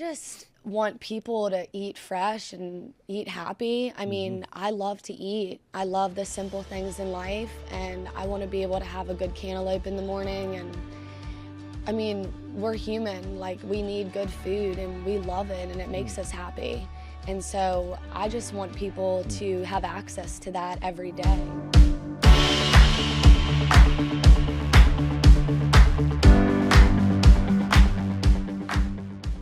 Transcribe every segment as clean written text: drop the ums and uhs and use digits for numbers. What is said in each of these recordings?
just want people to eat fresh and eat happy. I mean, I love to eat. I love the simple things in life, and I want to be able to have a good cantaloupe in the morning. And I mean, we're human. Like, we need good food, and we love it, and it makes us happy. And so I just want people to have access to that every day.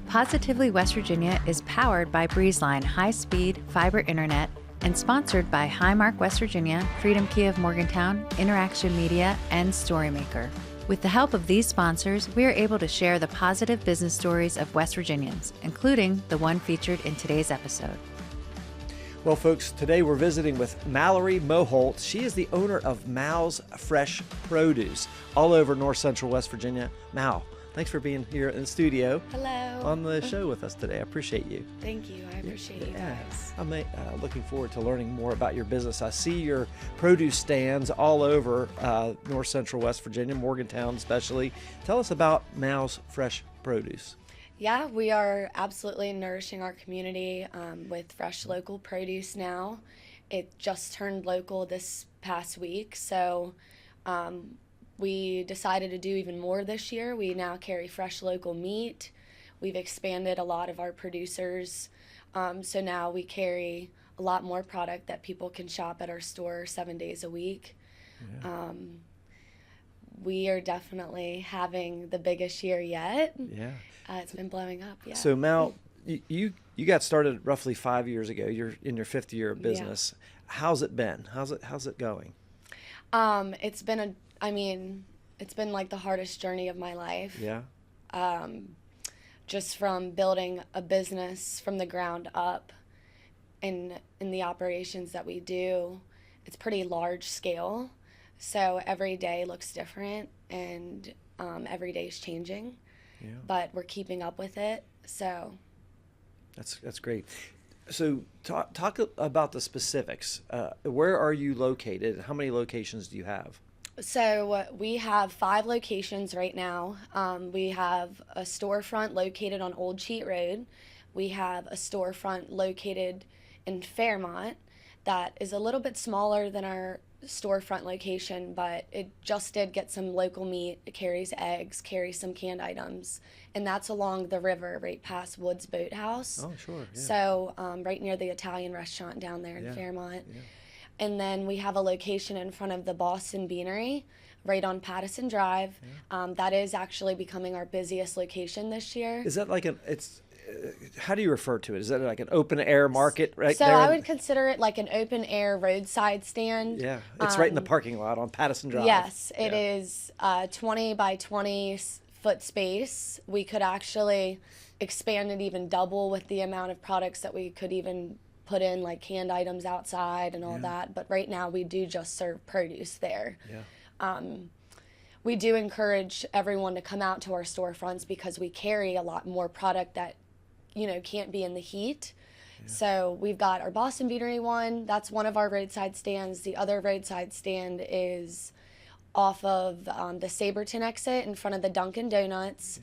Positively West Virginia is powered by Breezeline high-speed fiber internet and sponsored by Highmark West Virginia, Freedom Key of Morgantown, Interaction Media, and Storymaker. With the help of these sponsors, we are able to share the positive business stories of West Virginians, including the one featured in today's episode. Well, folks, today we're visiting with Mallory Moholt. She is the owner of Mal's Fresh Produce all over north central West Virginia. Mal, thanks for being here in the studio. Hello. On the show with us today. I appreciate you. Thank you. I appreciate you guys. I'm looking forward to learning more about your business. I see your produce stands all over north central West Virginia, Morgantown especially. Tell us about Mal's Fresh Produce. Yeah, we are absolutely nourishing our community with fresh local produce now. It just turned local this past week, so we decided to do even more this year. We now carry fresh local meat. We've expanded a lot of our producers, so now we carry a lot more product that people can shop at our store 7 days a week. Yeah. We are definitely having the biggest year yet. Yeah. It's been blowing up, yeah. So Mal, you got started roughly 5 years ago. You're in your fifth year of business. Yeah. How's it been? How's it going? It's been it's been like the hardest journey of my life. Yeah. Just from building a business from the ground up, in the operations that we do, it's pretty large scale. So every day looks different, and every day is changing. Yeah. But we're keeping up with it. So that's great. So talk about the specifics. Where are you located? How many locations do you have? So we have 5 locations right now. We have a storefront located on Old Cheat Road. We have a storefront located in Fairmont that is a little bit smaller than our storefront location, but it just did get some local meat. It carries eggs, carries some canned items, and that's along the river right past Woods Boathouse. Oh, sure. Yeah. So right near the Italian restaurant down there in Fairmont. Yeah. And then we have a location in front of the Boston Beanery right on Pattison Drive. Yeah. That is actually becoming our busiest location this year. Is that like how do you refer to it? Is that like an open air market right so there? So I would consider it like an open air roadside stand. Yeah, it's right in the parking lot on Pattison Drive. Yes, it is 20 by 20 foot space. We could actually expand it even double with the amount of products that we could even put in, like canned items outside and all that. But right now we do just serve produce there. Yeah. We do encourage everyone to come out to our storefronts because we carry a lot more product that can't be in the heat. Yeah. So we've got our Boston Beanery one. That's one of our roadside stands. The other roadside stand is off of the Saberton exit in front of the Dunkin' Donuts.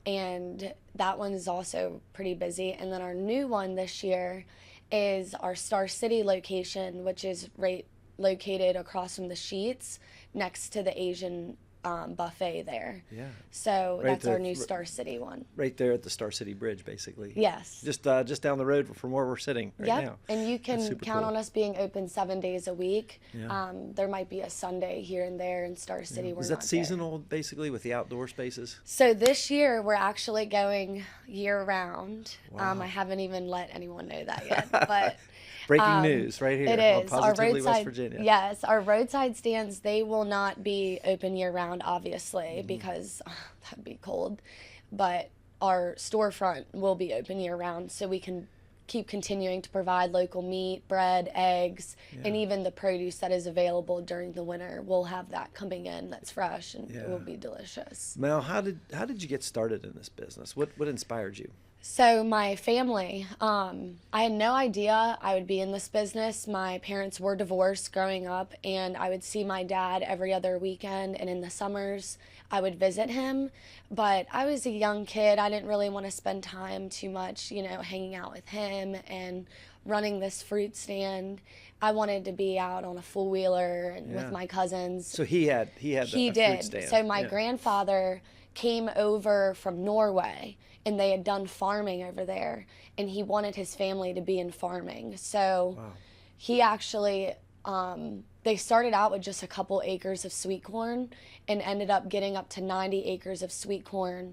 Yeah. And that one is also pretty busy. And then our new one this year is our Star City location, which is right located across from the Sheets next to the Asian buffet there. Yeah. So that's our new Star City one. Right there at the Star City Bridge, basically. Yes. Just down the road from where we're sitting right now. And you can count on us being open 7 days a week. Yeah. There might be a Sunday here and there in Star City. Yeah. We're Is that not seasonal, there. basically, with the outdoor spaces? So this year we're actually going year round. Wow. I haven't even let anyone know that yet, but. Breaking news right here. It is. On Positively West Virginia. Yes, our roadside stands, they will not be open year-round, obviously, because that'd be cold. But our storefront will be open year-round, so we can keep continuing to provide local meat, bread, eggs, and even the produce that is available during the winter. We'll have that coming in that's fresh, and it will be delicious. Mel, how did you get started in this business? What inspired you? So my family, I had no idea I would be in this business. My parents were divorced growing up, and I would see my dad every other weekend, and in the summers I would visit him. But I was a young kid. I didn't really want to spend time too much, hanging out with him and running this fruit stand. I wanted to be out on a four-wheeler and with my cousins. So he had He a fruit did. stand. So my grandfather came over from Norway, and they had done farming over there, and he wanted his family to be in farming. So he actually, they started out with just a couple acres of sweet corn and ended up getting up to 90 acres of sweet corn.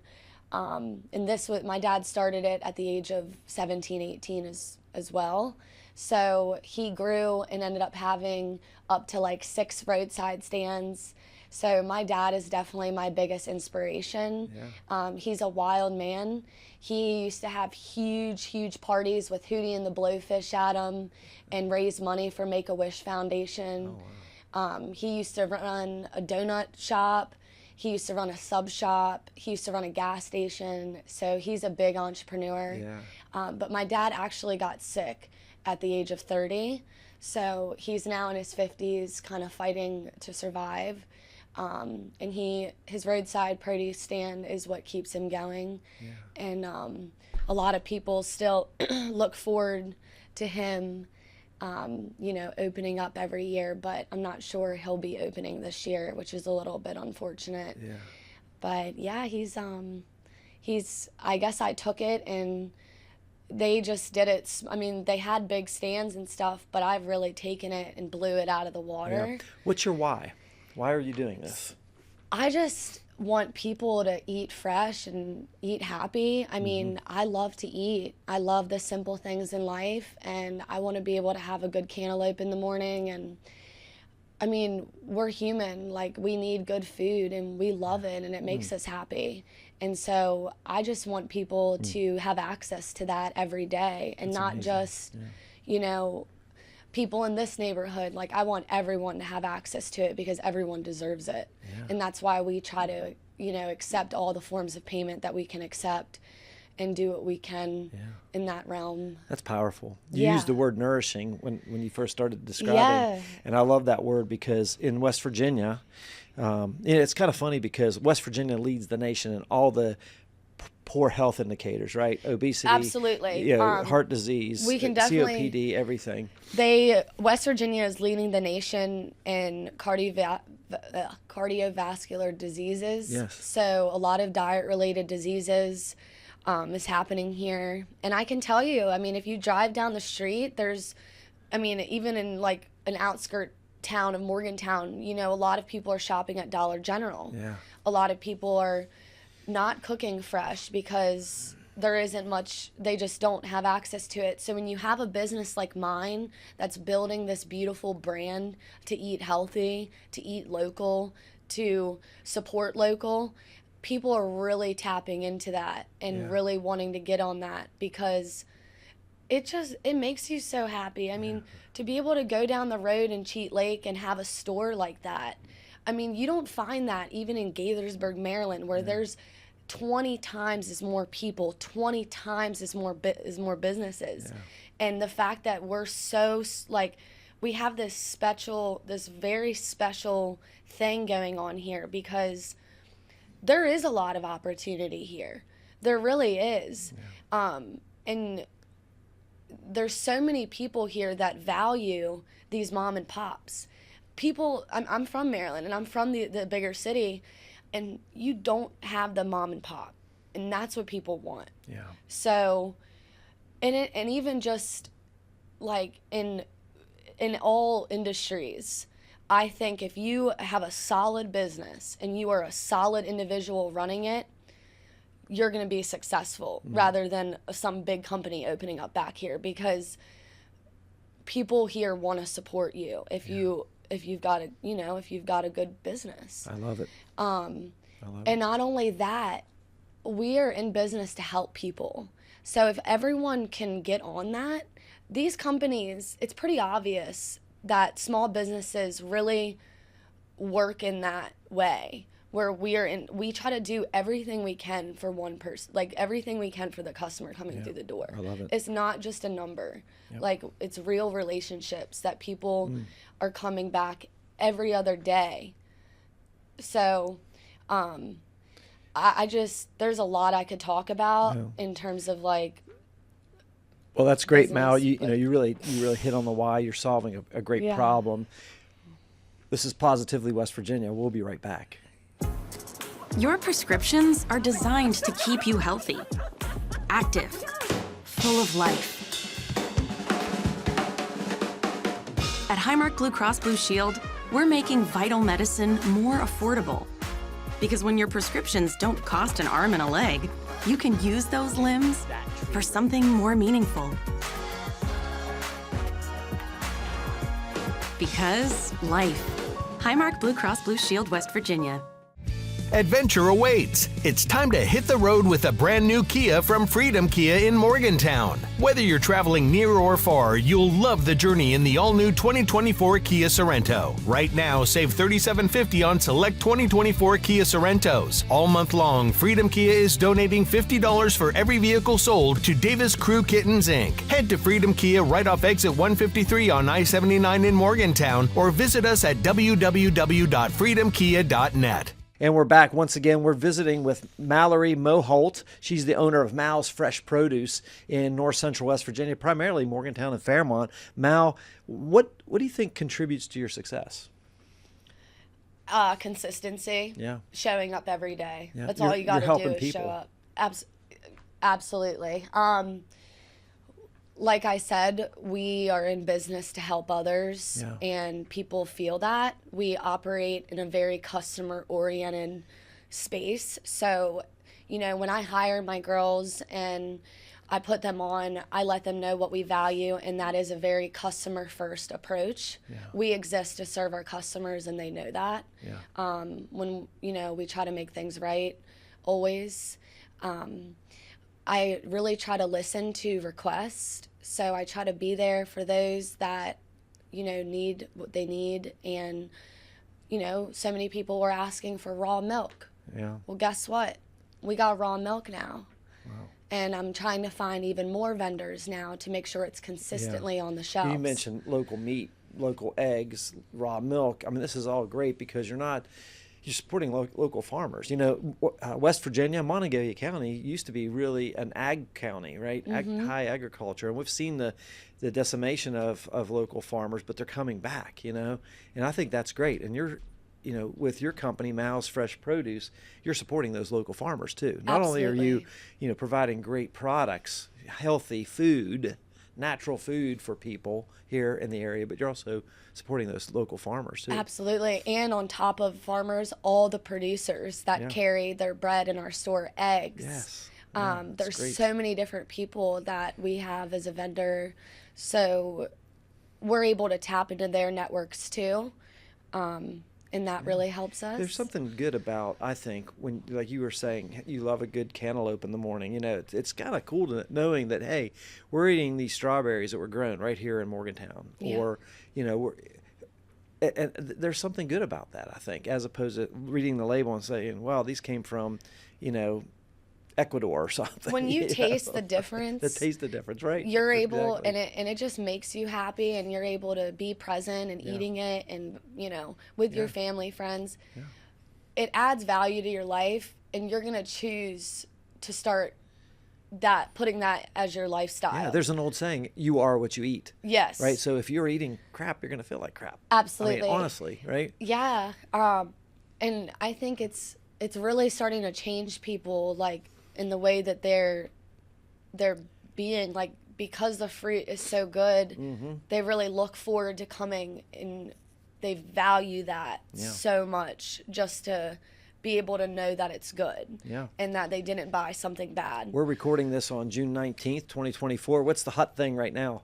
And this was, my dad started it at the age of 17, 18 as well. So he grew and ended up having up to like 6 roadside stands. So my dad is definitely my biggest inspiration. He's a wild man. He used to have huge parties with Hootie and the Blowfish at him and raise money for Make-A-Wish Foundation. He used to run a donut shop. He used to run a sub shop. He used to run a gas station. So he's a big entrepreneur. But my dad actually got sick at the age of 30. So he's now in his 50s, kind of fighting to survive. And his roadside produce stand is what keeps him going. And a lot of people still look forward to him, opening up every year, but I'm not sure he'll be opening this year, which is a little bit unfortunate. But yeah, he's, I guess I took it, and they just did it. I mean, they had big stands and stuff, but I've really taken it and blew it out of the water. What's your why? Why are you doing this? I just want people to eat fresh and eat happy. I mean, I love to eat. I love the simple things in life, and I want to be able to have a good cantaloupe in the morning. And I mean, we're human. Like, we need good food, and we love it, and it makes us happy. And so I just want people to have access to that every day, and That's not amazing. just, people in this neighborhood. Like, I want everyone to have access to it because everyone deserves it. And that's why we try to, accept all the forms of payment that we can accept and do what we can in that realm. That's powerful. You used the word nourishing when you first started describing. Yeah. And I love that word because in West Virginia, it's kind of funny because West Virginia leads the nation in all the poor health indicators, right? Obesity, Absolutely. heart disease, we can definitely, COPD, everything. West Virginia is leading the nation in cardiovascular diseases. So a lot of diet-related diseases is happening here. And I can tell you, I mean, if you drive down the street, even in like an outskirt town of Morgantown, a lot of people are shopping at Dollar General. A lot of people are not cooking fresh because there isn't much, they just don't have access to it. So when you have a business like mine that's building this beautiful brand to eat healthy, to eat local, to support local, people are really tapping into that and really wanting to get on that because it makes you so happy. I mean, to be able to go down the road in Cheat Lake and have a store like that, I mean, you don't find that even in Gaithersburg, Maryland, where there's 20 times as more people, 20 times as more businesses. And the fact that we're so, we have this very special thing going on here because there is a lot of opportunity here. There really is. And there's so many people here that value these mom and pops. I'm from Maryland, and I'm from the bigger city, and you don't have the mom and pop, and that's what people want. So, and even just like in all industries, I think if you have a solid business and you are a solid individual running it, you're going to be successful rather than some big company opening up back here, because people here want to support you if you've got a good business. I love it. And not only that, we are in business to help people. So if everyone can get on that, these companies, it's pretty obvious that small businesses really work in that way, where we try to do everything we can for one person, like everything we can for the customer coming through the door. I love it. It's not just a number. Yep. Like, it's real relationships that people are coming back every other day. So I just, there's a lot I could talk about in terms of like. Well, that's great, business, Mal. You know, you really hit on the why. You're solving a great problem. This is Positively West Virginia. We'll be right back. Your prescriptions are designed to keep you healthy, active, full of life. At Highmark Blue Cross Blue Shield, we're making vital medicine more affordable. Because when your prescriptions don't cost an arm and a leg, you can use those limbs for something more meaningful. Because life. Highmark Blue Cross Blue Shield, West Virginia. Adventure awaits. It's time to hit the road with a brand new Kia from Freedom Kia in Morgantown. Whether you're traveling near or far, you'll love the journey in the all-new 2024 Kia Sorento. Right now, save $3,750 on select 2024 Kia Sorentos. All month long, Freedom Kia is donating $50 for every vehicle sold to Davis Crew Kittens, Inc. Head to Freedom Kia right off exit 153 on I-79 in Morgantown or visit us at www.freedomkia.net. And we're back once again. We're visiting with Mallory Moholt. She's the owner of Mal's Fresh Produce in North Central West Virginia, primarily Morgantown and Fairmont. Mal, what do you think contributes to your success? Consistency. Yeah. Showing up every day. Yeah. That's all you got to do is people. show up. Absolutely. Like I said, we are in business to help others, and people feel that. We operate in a very customer-oriented space. So, you know, when I hire my girls and I put them on, I let them know what we value, and that is a very customer-first approach. Yeah. We exist to serve our customers, and they know that. Yeah. When, you know, we try to make things right, always. I really try to listen to requests. So I try to be there for those that, you know, need what they need. And, you know, so many people were asking for raw milk. Yeah. Well, guess what? We got raw milk now. Wow. And I'm trying to find even more vendors now to make sure it's consistently on the shelves. You mentioned local meat, local eggs, raw milk. I mean, this is all great because you're supporting local farmers. You know, West Virginia, Montague County used to be really an ag county, right? High agriculture. And we've seen the decimation of local farmers, but they're coming back, you know? And I think that's great. And you're, you know, with your company, Mal's Fresh Produce, you're supporting those local farmers too. Not only are you, you know, providing great products, healthy food, natural food for people here in the area, but you're also supporting those local farmers too. Absolutely. And on top of farmers, all the producers that carry their bread in our store, eggs. Yes. There's so many different people that we have as a vendor, so we're able to tap into their networks too. And that really helps us. There's something good about, I think, when, like you were saying, you love a good cantaloupe in the morning. You know, it's kind of cool knowing that, hey, we're eating these strawberries that were grown right here in Morgantown. Yeah. Or, you know, and there's something good about that, I think, as opposed to reading the label and saying, well, these came from, you know, Ecuador or something. When you taste the difference, taste the difference, right? You're able, and it just makes you happy, and you're able to be present and eating it, and you know, with your family, friends. Yeah. It adds value to your life, and you're gonna choose to start putting that as your lifestyle. Yeah, there's an old saying: "You are what you eat." Yes. Right. So if you're eating crap, you're gonna feel like crap. Absolutely. I mean, honestly, right? Yeah. And I think it's really starting to change people, like, in the way that they're being, like, because the fruit is so good, they really look forward to coming, and they value that so much, just to be able to know that it's good and that they didn't buy something bad. We're recording this on June 19th, 2024. What's the hot thing right now?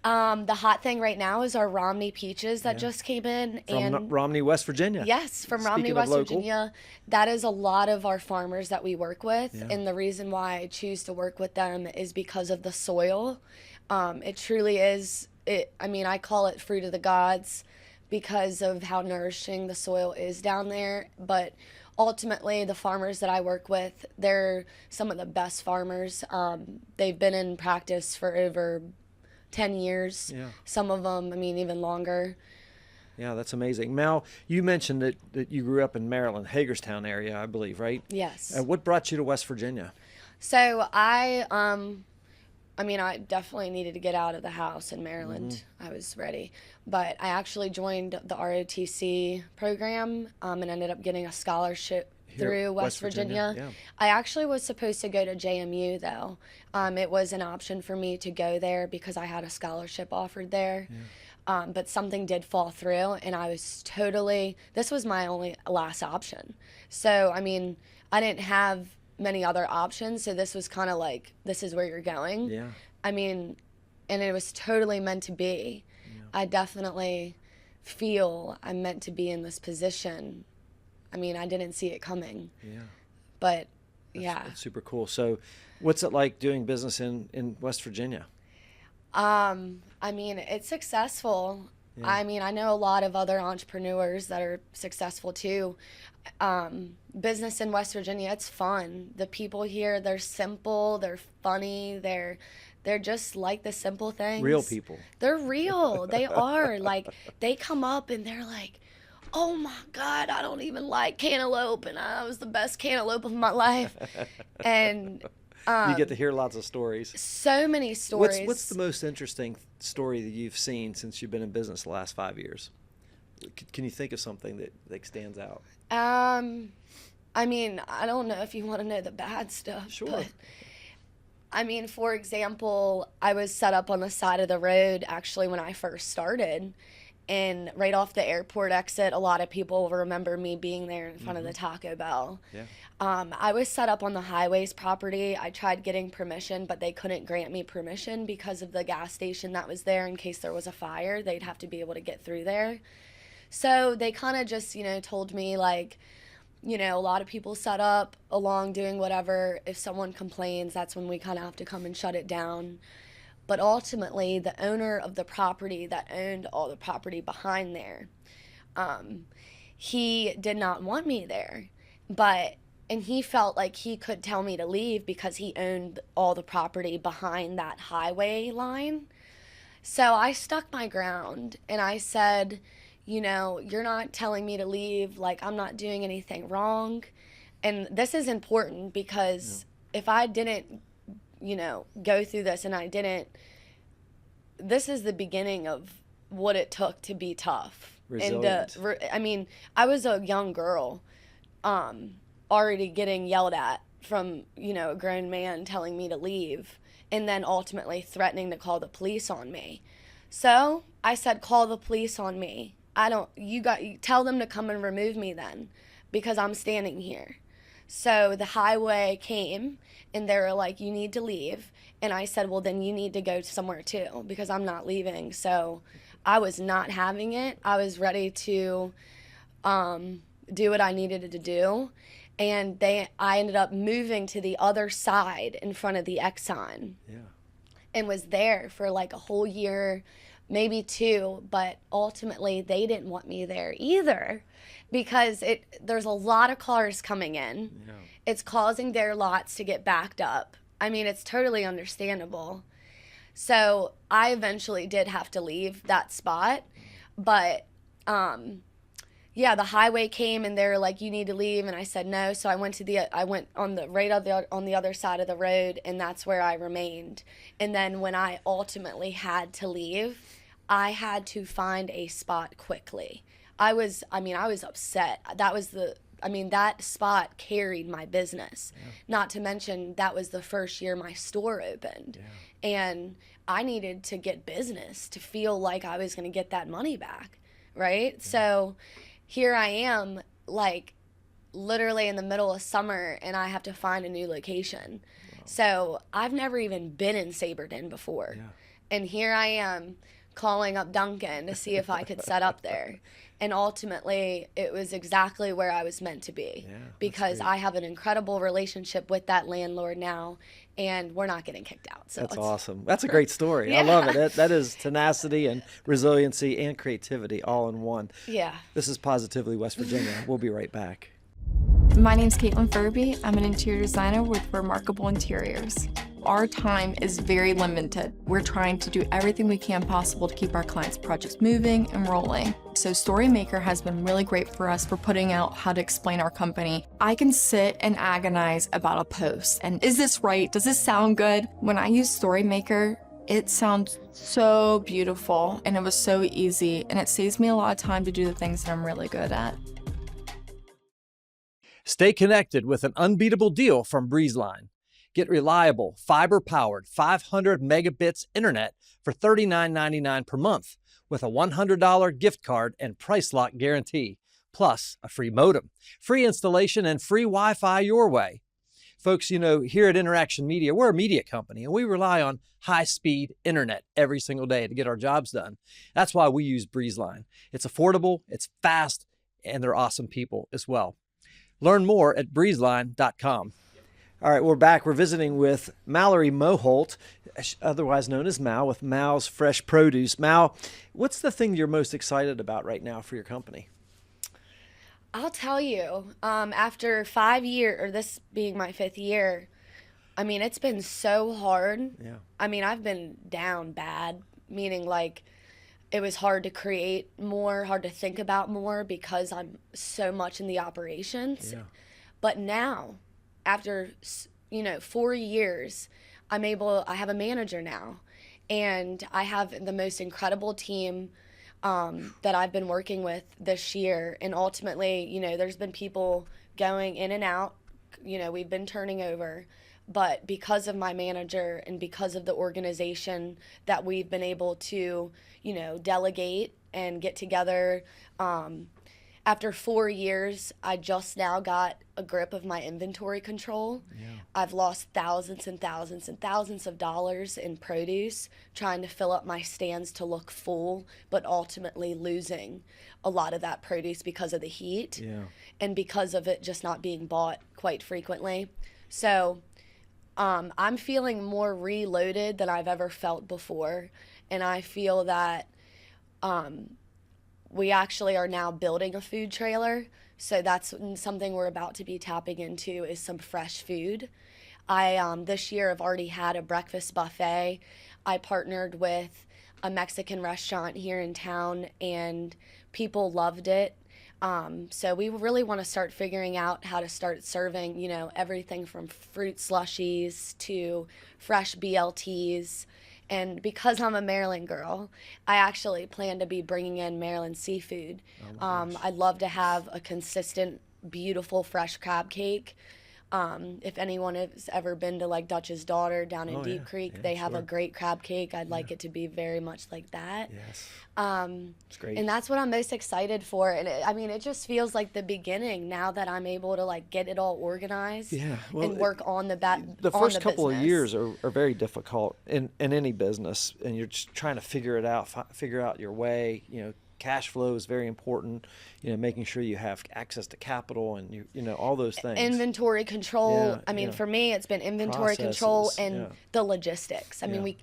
The hot thing right now is our Romney peaches that just came in. From Romney, West Virginia. Yes, from Romney, West Virginia. That is a lot of our farmers that we work with. Yeah. And the reason why I choose to work with them is because of the soil. It truly is, I mean, I call it fruit of the gods because of how nourishing the soil is down there. But ultimately the farmers that I work with, they're some of the best farmers. They've been in practice for over 10 years. Yeah. Some of them, I mean, even longer. Yeah, that's amazing. Mal, you mentioned that you grew up in Maryland, Hagerstown area, I believe, right? Yes. What brought you to West Virginia? So I mean, I definitely needed to get out of the house in Maryland. I was ready. But I actually joined the ROTC program and ended up getting a scholarship through West Virginia. Yeah. I actually was supposed to go to JMU, though. It was an option for me to go there because I had a scholarship offered there. Yeah. But something did fall through, and I was this was my only last option. So, I mean, I didn't have many other options, so this was kind of like, this is where you're going. Yeah. I mean, and it was totally meant to be. Yeah. I definitely feel I'm meant to be in this position. I mean, I didn't see it coming. Yeah. But That's super cool. So what's it like doing business in West Virginia? I mean, it's successful. Yeah. I mean, I know a lot of other entrepreneurs that are successful too. Business in West Virginia, it's fun. The people here, they're simple, they're funny, they're just like the simple things. Real people. They're real. They are. Like, they come up and they're like, oh my God, I don't even like cantaloupe, and I was the best cantaloupe of my life. And you get to hear lots of stories. So many stories. What's the most interesting story that you've seen since you've been in business the last 5 years? Can you think of something that like stands out? I mean, I don't know if you want to know the bad stuff. Sure. But, I mean, for example, I was set up on the side of the road actually when I first started. And right off the airport exit, a lot of people remember me being there in front of the Taco Bell. Yeah. I was set up on the highways property. I tried getting permission, but they couldn't grant me permission because of the gas station that was there in case there was a fire. They'd have to be able to get through there. So they kind of just, told me, like, a lot of people set up along doing whatever. If someone complains, that's when we kind of have to come and shut it down. But ultimately, the owner of the property that owned all the property behind there, he did not want me there. And he felt like he could tell me to leave because he owned all the property behind that highway line. So I stuck my ground and I said, you're not telling me to leave. Like, I'm not doing anything wrong. And this is important because if I didn't go through this and I didn't, this is the beginning of what it took to be tough. Resilient. And I mean, I was a young girl, already getting yelled at from, a grown man telling me to leave and then ultimately threatening to call the police on me. So I said, call the police on me. Tell them to come and remove me then because I'm standing here. So the highway came and they were like, you need to leave. And I said, well, then you need to go somewhere too because I'm not leaving. So I was not having it. I was ready to do what I needed to do. And I ended up moving to the other side in front of the Exxon. Yeah. And was there for like a whole year, maybe 2, but ultimately they didn't want me there either because there's a lot of cars coming in. Yeah. It's causing their lots to get backed up. I mean, it's totally understandable. So I eventually did have to leave that spot, but the highway came and they were like, you need to leave, and I said no. So I went on the other side of the road, and that's where I remained. And then when I ultimately had to leave, I had to find a spot quickly. I was upset. That spot carried my business. Yeah. Not to mention that was the first year my store opened. Yeah. And I needed to get business to feel like I was going to get that money back, right? Yeah. So here I am, like, literally in the middle of summer, and I have to find a new location. Wow. So I've never even been in Saberton before. Yeah. And here I am calling up Duncan to see if I could set up there. And ultimately, it was exactly where I was meant to be because I have an incredible relationship with that landlord now, and we're not getting kicked out. So that's awesome. That's a great story. I love it. That is tenacity and resiliency and creativity all in one. Yeah. This is Positively West Virginia. We'll be right back. My name's Caitlin Furby. I'm an interior designer with Remarkable Interiors. Our time is very limited. We're trying to do everything we can possible to keep our clients' projects moving and rolling. So Storymaker has been really great for us for putting out how to explain our company. I can sit and agonize about a post and is this right? Does this sound good? When I use Storymaker, it sounds so beautiful and it was so easy and it saves me a lot of time to do the things that I'm really good at. Stay connected with an unbeatable deal from Breezeline. Get reliable, fiber-powered 500 megabits internet for $39.99 per month with a $100 gift card and price lock guarantee, plus a free modem, free installation, and free Wi-Fi your way. Folks, you know, here at Interaction Media, we're a media company, and we rely on high-speed internet every single day to get our jobs done. That's why we use Breezeline. It's affordable, it's fast, and they're awesome people as well. Learn more at breezeline.com. All right, we're back. We're visiting with Mallory Moholt, otherwise known as Mal, with Mal's Fresh Produce. Mal, what's the thing you're most excited about right now for your company? I'll tell you, after 5 years, or this being my 5th year, I mean, it's been so hard. Yeah. I mean, I've been down bad, meaning like it was hard to create more, hard to think about more because I'm so much in the operations. Yeah. But now, after 4 years, I have a manager now, and I have the most incredible team that I've been working with this year. And ultimately, there's been people going in and out, we've been turning over, but because of my manager and because of the organization that we've been able to, delegate and get together, after 4 years, I just now got a grip of my inventory control. Yeah. I've lost thousands and thousands and thousands of dollars in produce trying to fill up my stands to look full, but ultimately losing a lot of that produce because of the heat. Yeah. And because of it just not being bought quite frequently. So I'm feeling more reloaded than I've ever felt before. And I feel that we actually are now building a food trailer, so that's something we're about to be tapping into is some fresh food. I this year have already had a breakfast buffet. I partnered with a Mexican restaurant here in town, and people loved it. So we really want to start figuring out how to start serving, everything from fruit slushies to fresh BLTs. And because I'm a Maryland girl, I actually plan to be bringing in Maryland seafood. I'd love to have a consistent, beautiful, fresh crab cake. If anyone has ever been to like Dutch's Daughter down in Deep Creek, they have a great crab cake. I'd like it to be very much like that. Yes. It's great. And that's what I'm most excited for. And it just feels like the beginning now that I'm able to like get it all organized and work on the The first couple of business. years are very difficult in any business, and you're just trying to figure it out, figure out your way. Cash flow is very important. Making sure you have access to capital and all those things. Inventory control. For me, it's been inventory control and the logistics.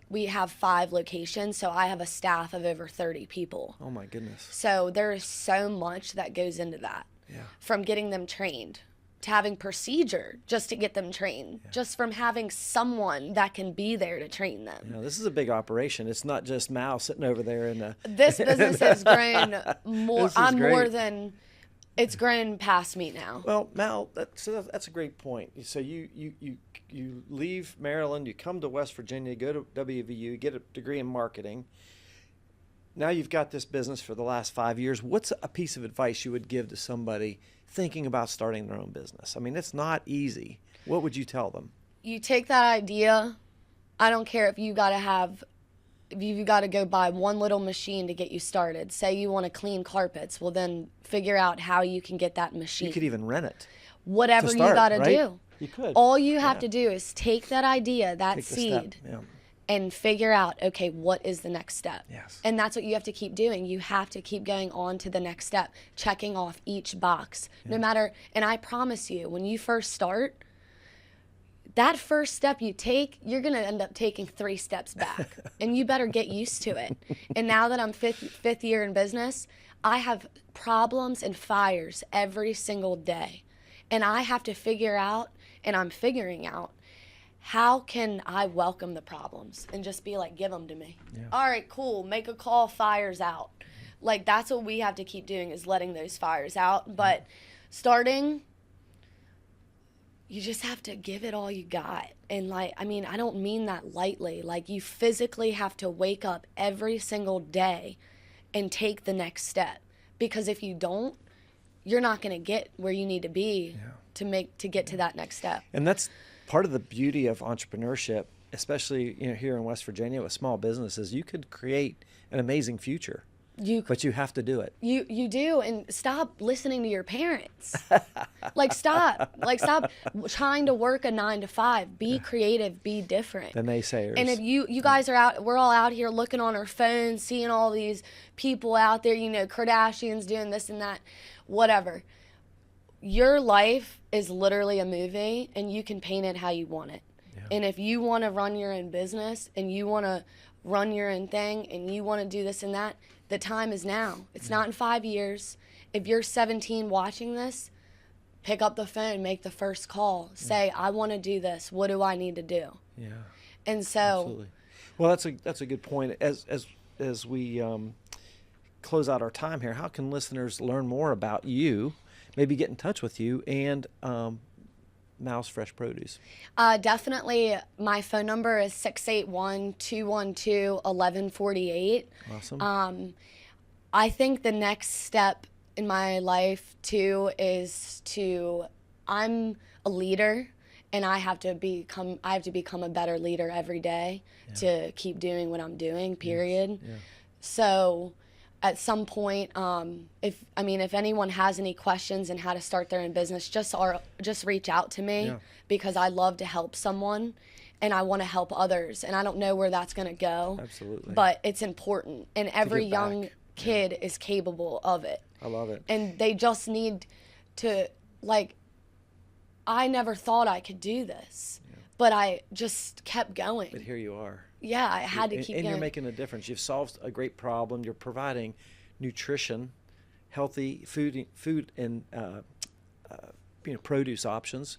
We have 5 locations, so I have a staff of over 30 people. Oh my goodness. So there is so much that goes into that. Yeah. From getting them trained to having procedure just to get them trained, just from having someone that can be there to train them. This is a big operation. It's not just Mal sitting over there in the... This business has grown more. I'm more than... It's grown past me now. Well, Mal, that's a great point. So you leave Maryland, you come to West Virginia, go to WVU, get a degree in marketing. Now you've got this business for the last 5 years. What's a piece of advice you would give to somebody thinking about starting their own business? It's not easy. What would you tell them? You take that idea. I don't care if you've got to go buy one little machine to get you started. Say you want to clean carpets. Well, then figure out how you can get that machine. You could even rent it. Whatever to start, you got to right? do. You could. All you have to do is take that idea, that Take the seed, step. Yeah. and figure out, okay, what is the next step? Yes. And that's what you have to keep doing. You have to keep going on to the next step, checking off each box. No matter, and I promise you, when you first start, that first step you take, you're going to end up taking 3 steps back. And you better get used to it. And now that I'm fifth year in business, I have problems and fires every single day. And I have to figure out, and I'm figuring out, how can I welcome the problems and just be like, give them to me. Yeah. All right, cool. Make a call, fires out. Like, that's what we have to keep doing, is letting those fires out. But starting, you just have to give it all you got. And like, I mean, I don't mean that lightly. Like, you physically have to wake up every single day and take the next step. Because if you don't, you're not going to get where you need to be to get to that next step. And that's part of the beauty of entrepreneurship, especially here in West Virginia with small businesses. You could create an amazing future. But you have to do it. You do, and stop listening to your parents. Stop trying to work a 9 to 5. Be creative, be different. The naysayers. And if you guys are out, we're all out here looking on our phones, seeing all these people out there, Kardashians doing this and that, whatever. Your life is literally a movie, and you can paint it how you want it. Yeah. And if you want to run your own business, and you want to run your own thing, and you want to do this and that, the time is now. It's not in 5 years. If you're 17 watching this, pick up the phone, make the first call. Say, I want to do this. What do I need to do? Yeah. And so. Absolutely. Well, that's a good point. As we close out our time here, how can listeners learn more about you, maybe get in touch with you, and Mal's Fresh Produce? Definitely. My phone number is 681-212-1148. Awesome. I think the next step in my life too is I'm a leader, and I have to become a better leader every day to keep doing what I'm doing, period. Yes. Yeah. So at some point, if anyone has any questions on how to start their own business, just reach out to me, because I love to help someone, and I want to help others, and I don't know where that's going to go. Absolutely. But it's important, and every young kid is capable of it. I love it. And they just need to, I never thought I could do this, but I just kept going. But here you are. Yeah, I had to keep going. And you're making a difference. You've solved a great problem. You're providing nutrition, healthy food and produce options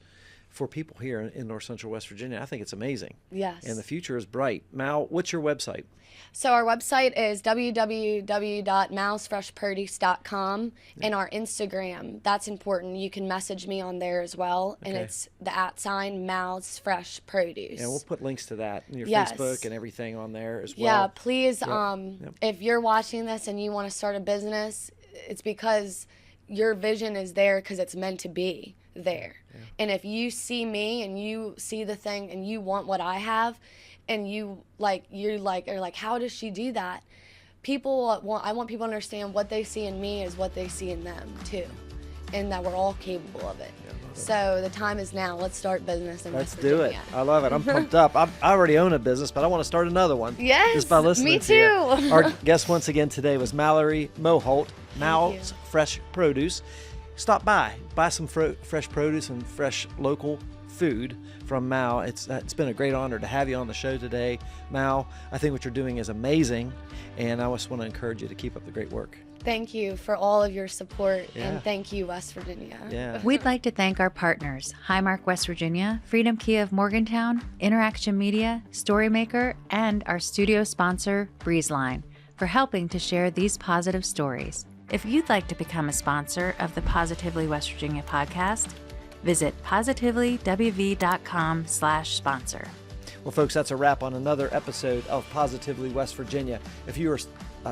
for people here in North Central West Virginia. I think it's amazing. Yes. And the future is bright. Mal, what's your website? So our website is www.malsfreshproduce.com, and our Instagram, that's important. You can message me on there as well, and it's the @ Mal's Fresh Produce. And we'll put links to that in your Facebook and everything on there as well. Yeah, please, if you're watching this and you want to start a business, it's because your vision is there, because it's meant to be there. Yeah. And if you see me and you see the thing and you want what I have, and you're like, how does she do that? I want people to understand what they see in me is what they see in them too, and that we're all capable of it. Yeah, so the time is now. Let's start business in West Virginia. Let's do it. I love it. I'm pumped up. I already own a business, but I want to start another one. Yes, just by listening me to too. You. Our guest once again today was Mallory Moholt, Mal's Fresh Produce. Stop by, buy some fresh produce and fresh local food from Mal. It's been a great honor to have you on the show today, Mal. I think what you're doing is amazing, and I just want to encourage you to keep up the great work. Thank you for all of your support, and thank you, West Virginia. Yeah. We'd like to thank our partners, Highmark West Virginia, Freedom Kia of Morgantown, Interaction Media, Storymaker, and our studio sponsor, Breezeline, for helping to share these positive stories. If you'd like to become a sponsor of the Positively West Virginia podcast, visit positively.wv.com/sponsor. Well, folks, that's a wrap on another episode of Positively West Virginia. If you are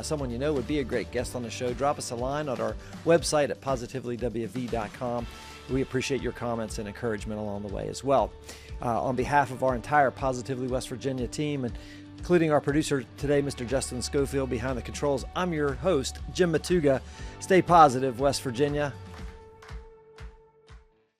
someone you know would be a great guest on the show, drop us a line on our website at positivelywv.com. We appreciate your comments and encouragement along the way as well. On behalf of our entire Positively West Virginia team, and including our producer today, Mr. Justin Schofield, behind the controls, I'm your host, Jim Matuga. Stay positive, West Virginia.